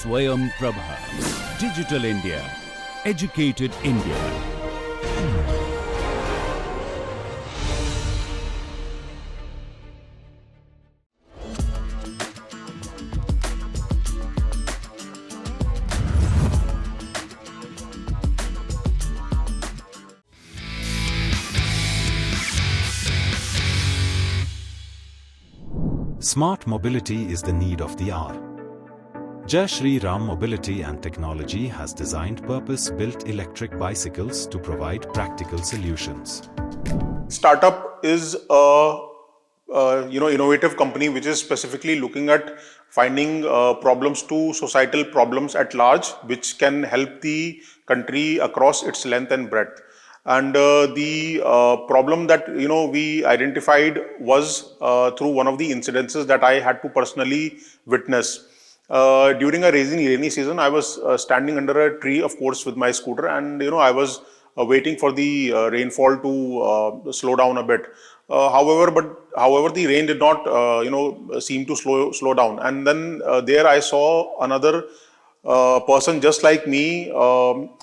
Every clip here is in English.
Swayam Prabha. Digital India. Educated India. Smart mobility is the need of the hour. Jai Shri Ram Mobility and Technology has designed purpose-built electric bicycles to provide practical solutions. Startup is a innovative company which is specifically looking at finding problems to societal problems at large, which can help the country across its length and breadth. And the problem that we identified was through one of the incidences that I had to personally witness. During a rainy season, I was standing under a tree, of course, with my scooter, and I was waiting for the rainfall to slow down a bit. However, the rain did not seem to slow down. And then there I saw another person just like me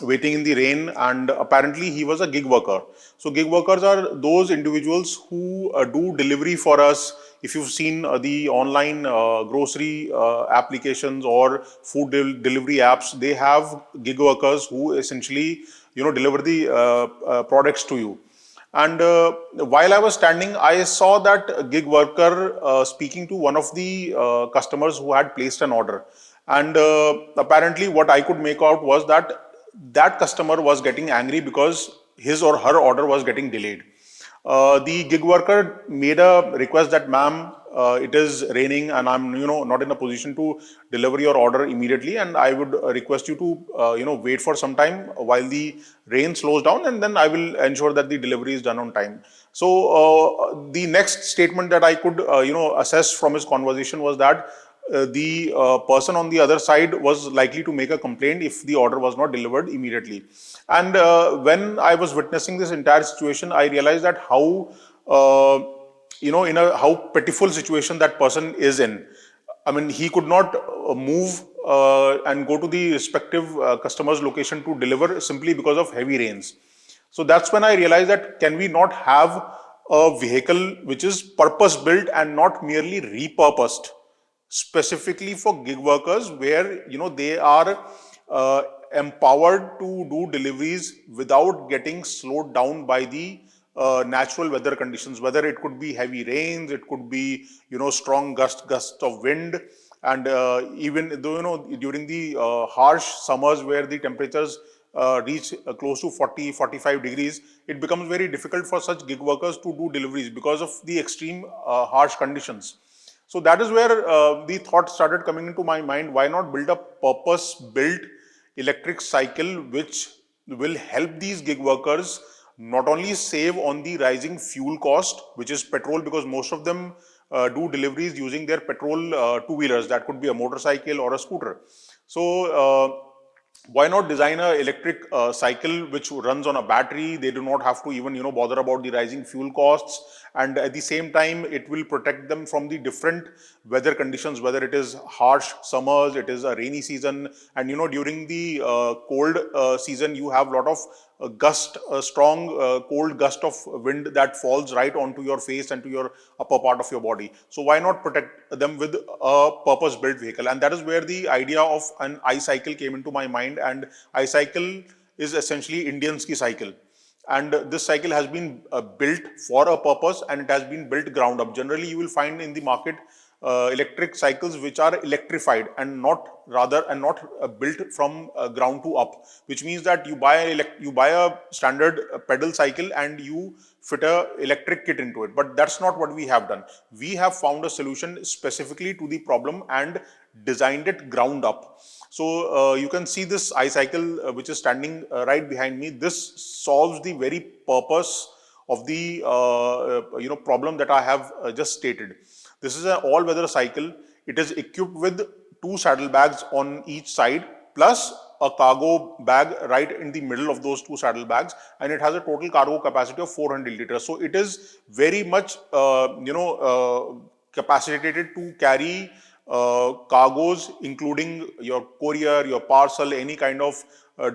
waiting in the rain, and apparently he was a gig worker. So gig workers are those individuals who do delivery for us. If you've seen the online grocery applications or food delivery apps, they have gig workers who essentially deliver the products to you. And while I was standing, I saw that gig worker speaking to one of the customers who had placed an order. And apparently what I could make out was that that customer was getting angry because his or her order was getting delayed. The gig worker made a request that, ma'am, it is raining and I'm not in a position to deliver your order immediately, and I would request you to wait for some time while the rain slows down, and then I will ensure that the delivery is done on time. So the next statement that I could assess from his conversation was that the person on the other side was likely to make a complaint if the order was not delivered immediately. And when I was witnessing this entire situation, I realized that how how pitiful situation that person is in. I mean, he could not move and go to the respective customer's location to deliver simply because of heavy rains. So that's when I realized that can we not have a vehicle which is purpose built and not merely repurposed specifically for gig workers, where they are empowered to do deliveries without getting slowed down by the natural weather conditions, whether it could be heavy rains, it could be strong gusts of wind, and even though during the harsh summers where the temperatures reach close to 40-45 degrees, it becomes very difficult for such gig workers to do deliveries because of the extreme harsh conditions. So that is where the thought started coming into my mind, why not build a purpose-built electric cycle which will help these gig workers not only save on the rising fuel cost, which is petrol, because most of them do deliveries using their petrol two-wheelers, that could be a motorcycle or a scooter. So why not design an electric cycle which runs on a battery? They do not have to even bother about the rising fuel costs, and at the same time it will protect them from the different weather conditions, whether it is harsh summers, it is a rainy season, and during the cold season you have a lot of strong cold gust of wind that falls right onto your face and to your upper part of your body. So why not protect them with a purpose built vehicle? And that is where the idea of an iCycle came into my mind. And iCycle is essentially Indian's ki cycle, and this cycle has been built for a purpose, and it has been built ground up. Generally you will find in the market electric cycles which are electrified and not built from ground to up, which means that you buy a standard pedal cycle and you fit a electric kit into it. But that's not what we have done. We have found a solution specifically to the problem and designed it ground up. So you can see this iCycle which is standing right behind me. This solves the very purpose of the problem that I have just stated. This is an all-weather cycle. It is equipped with 2 saddlebags on each side, plus a cargo bag right in the middle of those 2 saddlebags, and it has a total cargo capacity of 400 liters. So it is very much capacitated to carry cargoes, including your courier, your parcel, any kind of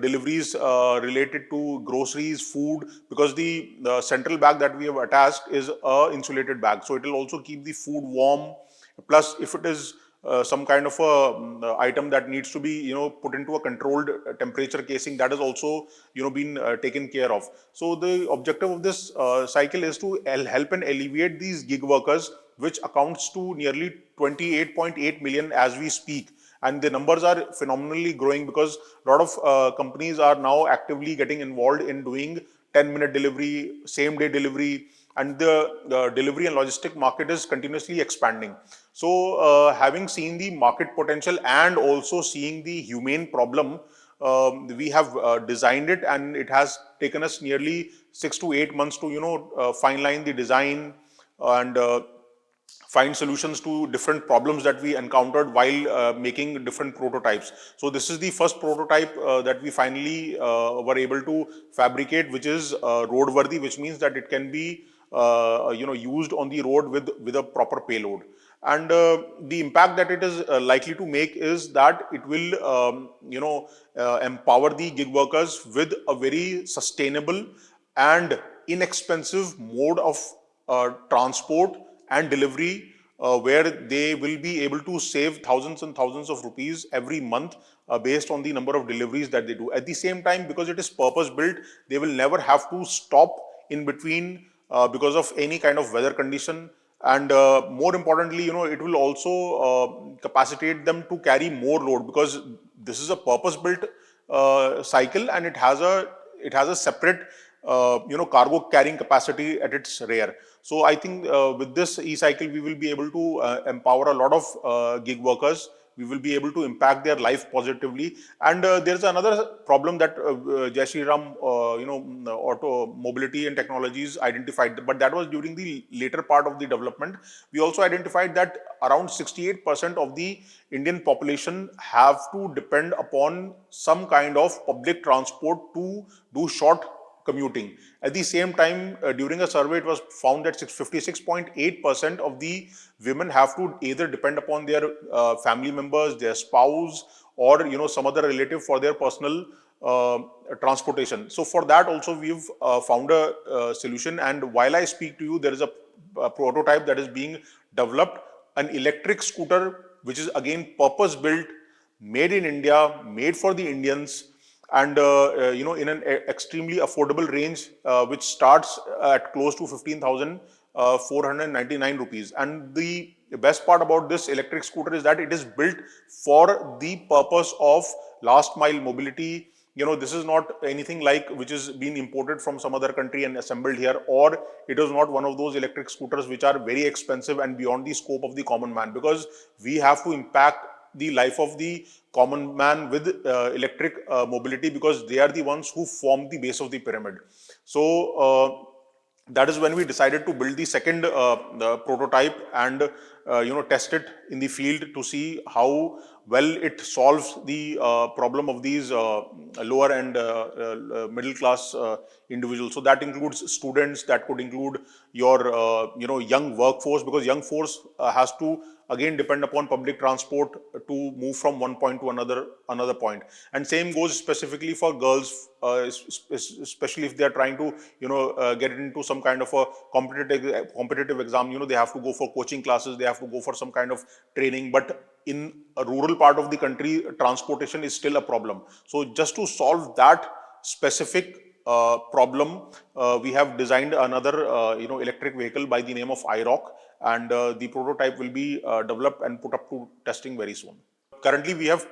deliveries related to groceries, food, because the central bag that we have attached is a insulated bag. So it will also keep the food warm. Plus, if it is some kind of a item that needs to be put into a controlled temperature casing, that is also been taken care of. So the objective of this cycle is to help and alleviate these gig workers, which accounts to nearly 28.8 million as we speak. And the numbers are phenomenally growing because a lot of companies are now actively getting involved in doing 10-minute delivery, same day delivery, and the delivery and logistic market is continuously expanding. So having seen the market potential and also seeing the humane problem, we have designed it, and it has taken us nearly 6 to 8 months to fine-line the design and find solutions to different problems that we encountered while making different prototypes. So this is the first prototype that we finally were able to fabricate, which is roadworthy, which means that it can be used on the road with a proper payload. And the impact that it is likely to make is that it will empower the gig workers with a very sustainable and inexpensive mode of transport and delivery, where they will be able to save thousands and thousands of rupees every month based on the number of deliveries that they do. At the same time, because it is purpose built, they will never have to stop in between because of any kind of weather condition. And more importantly, it will also capacitate them to carry more load, because this is a purpose built cycle, and it has a separate cargo carrying capacity at its rear. So I think with this e-cycle, we will be able to empower a lot of gig workers. We will be able to impact their life positively. And there's another problem that Jai Shri Ram, Auto Mobility and Technologies identified, but that was during the later part of the development. We also identified that around 68% of the Indian population have to depend upon some kind of public transport to do short commuting. At the same time, during a survey, it was found that 56.8% of the women have to either depend upon their family members, their spouse, or some other relative for their personal transportation. So for that also, we've found a solution. And while I speak to you, there is a prototype that is being developed, an electric scooter, which is again purpose built, made in India, made for the Indians, and in an extremely affordable range, which starts at close to 15,499 rupees. And the best part about this electric scooter is that it is built for the purpose of last mile mobility. This is not anything like which is being imported from some other country and assembled here, or it is not one of those electric scooters which are very expensive and beyond the scope of the common man, because we have to impact the life of the common man with electric mobility, because they are the ones who form the base of the pyramid. So that is when we decided to build the second prototype and test it in the field to see how well it solves the problem of these lower and middle class individuals. So that includes students, that could include your young workforce, because young force has to again depend upon public transport to move from one point to another point. And same goes specifically for girls, especially if they are trying to get into some kind of a competitive exam. They have to go for coaching classes, they have to go for some kind of training. But in a rural part of the country, transportation is still a problem. So just to solve that specific problem, we have designed another electric vehicle by the name of IROC, and the prototype will be developed and put up to testing very soon. Currently, we have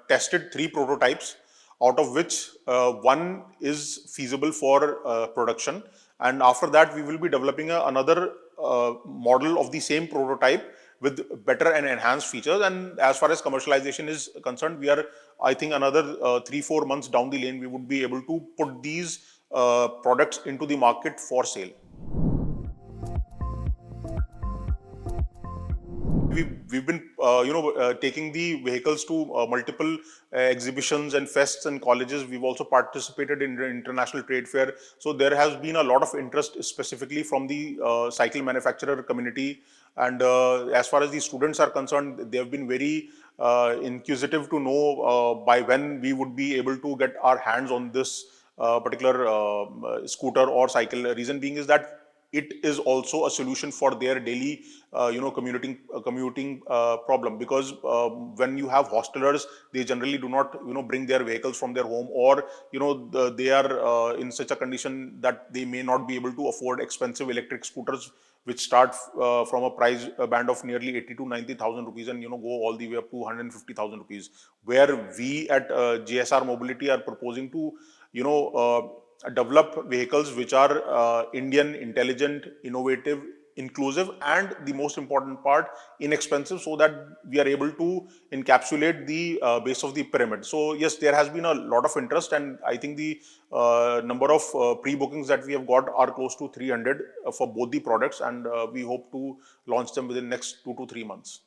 tested 3 prototypes, out of which one is feasible for production, and after that we will be developing another model of the same prototype with better and enhanced features. And as far as commercialization is concerned, we are, I think, another 3-4 months down the lane, we would be able to put these products into the market for sale. we've been taking the vehicles to multiple exhibitions and fests and colleges. We've also participated in the international trade fair. So there has been a lot of interest specifically from the cycle manufacturer community. And as far as the students are concerned, they have been very inquisitive to know by when we would be able to get our hands on this particular scooter or cycle. Reason being is that it is also a solution for their daily, commuting problem. Because when you have hostelers, they generally do not, bring their vehicles from their home, or they are in such a condition that they may not be able to afford expensive electric scooters, which start from a price band of nearly 80 to 90,000 rupees, and go all the way up to 150,000 rupees. Where we at GSR Mobility are proposing to, develop vehicles which are Indian, intelligent, innovative, inclusive, and the most important part, inexpensive, so that we are able to encapsulate the base of the pyramid. So yes, there has been a lot of interest, and I think the number of pre-bookings that we have got are close to 300 for both the products, and we hope to launch them within next 2 to 3 months.